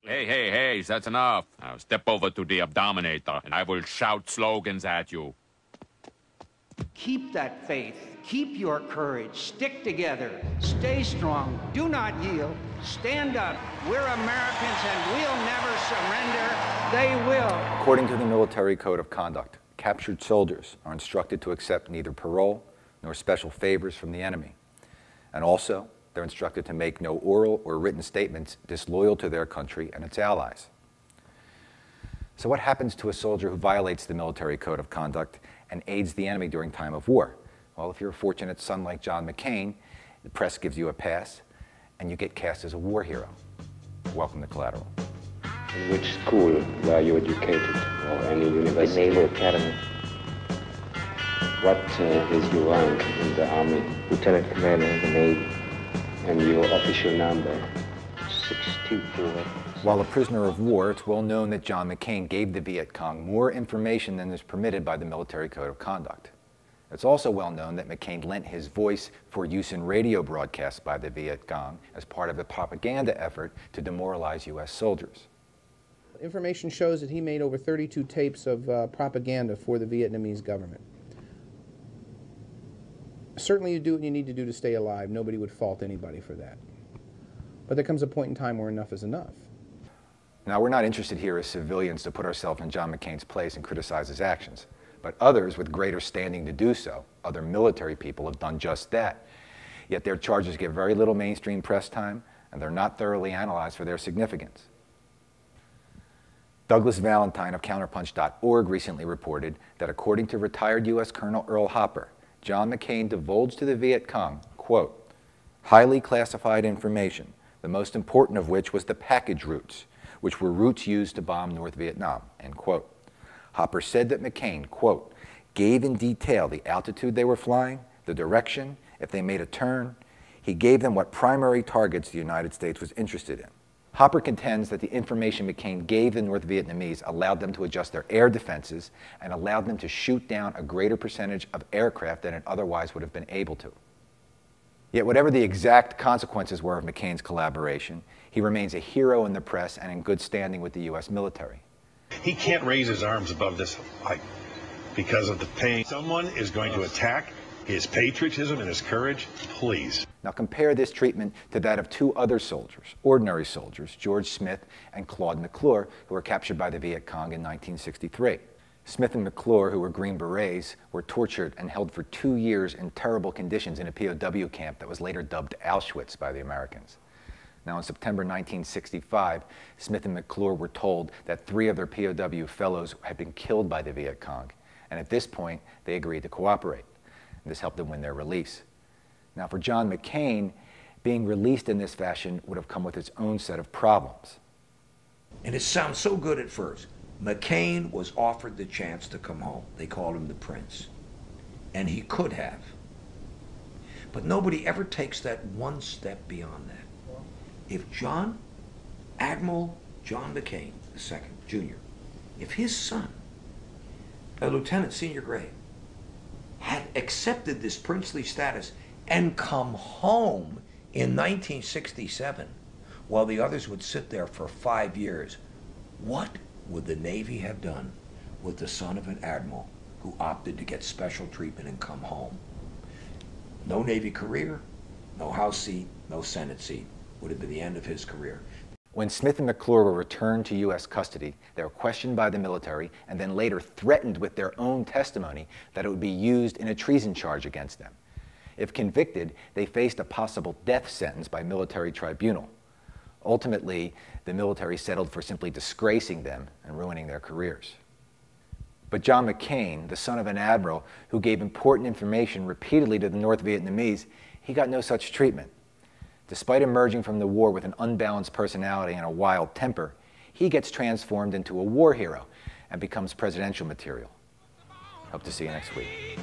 Hey, hey, hey, that's enough. Now step over to the Abdominator, and I will shout slogans at you. Keep that faith. Keep your courage. Stick together. Stay strong. Do not yield. Stand up. We're Americans and we'll never surrender. They will. According to the military code of conduct, captured soldiers are instructed to accept neither parole nor special favors from the enemy. And also, they're instructed to make no oral or written statements disloyal to their country and its allies. So what happens to a soldier who violates the military code of conduct and aids the enemy during time of war? Well, if you're a fortunate son like John McCain, the press gives you a pass and you get cast as a war hero. Welcome to Collateral. In which school were you educated, or any university? The Naval Academy. What is your rank in the Army? Lieutenant Commander in the Navy. And your official number? 624. While a prisoner of war, it's well known that John McCain gave the Viet Cong more information than is permitted by the military code of conduct. It's also well known that McCain lent his voice for use in radio broadcasts by the Viet Cong as part of a propaganda effort to demoralize U.S. soldiers. Information shows that he made over 32 tapes of propaganda for the Vietnamese government. Certainly you do what you need to do to stay alive. Nobody would fault anybody for that. But there comes a point in time where enough is enough. Now, we're not interested here as civilians to put ourselves in John McCain's place and criticize his actions. But others with greater standing to do so, other military people, have done just that. Yet their charges get very little mainstream press time, and they're not thoroughly analyzed for their significance. Douglas Valentine of Counterpunch.org recently reported that according to retired U.S. Colonel Earl Hopper, John McCain divulged to the Viet Cong, quote, highly classified information, the most important of which was the package routes, which were routes used to bomb North Vietnam, end quote. Hopper said that McCain, quote, gave in detail the altitude they were flying, the direction, if they made a turn. He gave them what primary targets the United States was interested in. Hopper contends that the information McCain gave the North Vietnamese allowed them to adjust their air defenses and allowed them to shoot down a greater percentage of aircraft than it otherwise would have been able to. Yet whatever the exact consequences were of McCain's collaboration, he remains a hero in the press and in good standing with the U.S. military. He can't raise his arms above this height because of the pain. Someone is going to attack his patriotism and his courage, please. Now compare this treatment to that of two other soldiers, ordinary soldiers, George Smith and Claude McClure, who were captured by the Viet Cong in 1963. Smith and McClure, who were Green Berets, were tortured and held for 2 years in terrible conditions in a POW camp that was later dubbed Auschwitz by the Americans. Now in September 1965, Smith and McClure were told that 3 of their POW fellows had been killed by the Viet Cong, and at this point they agreed to cooperate. And this helped them win their release. Now for John McCain, being released in this fashion would have come with its own set of problems. And it sounds so good at first. McCain was offered the chance to come home. They called him the Prince. And he could have. But nobody ever takes that one step beyond that. If Admiral John McCain II, Jr., if his son, a lieutenant senior grade, had accepted this princely status and come home in 1967, while the others would sit there for 5 years, what would the Navy have done with the son of an admiral who opted to get special treatment and come home? No Navy career, no House seat, no Senate seat. Would have been the end of his career. When Smith and McClure were returned to U.S. custody, they were questioned by the military and then later threatened with their own testimony that it would be used in a treason charge against them. If convicted, they faced a possible death sentence by military tribunal. Ultimately, the military settled for simply disgracing them and ruining their careers. But John McCain, the son of an admiral who gave important information repeatedly to the North Vietnamese, he got no such treatment. Despite emerging from the war with an unbalanced personality and a wild temper, he gets transformed into a war hero and becomes presidential material. Hope to see you next week.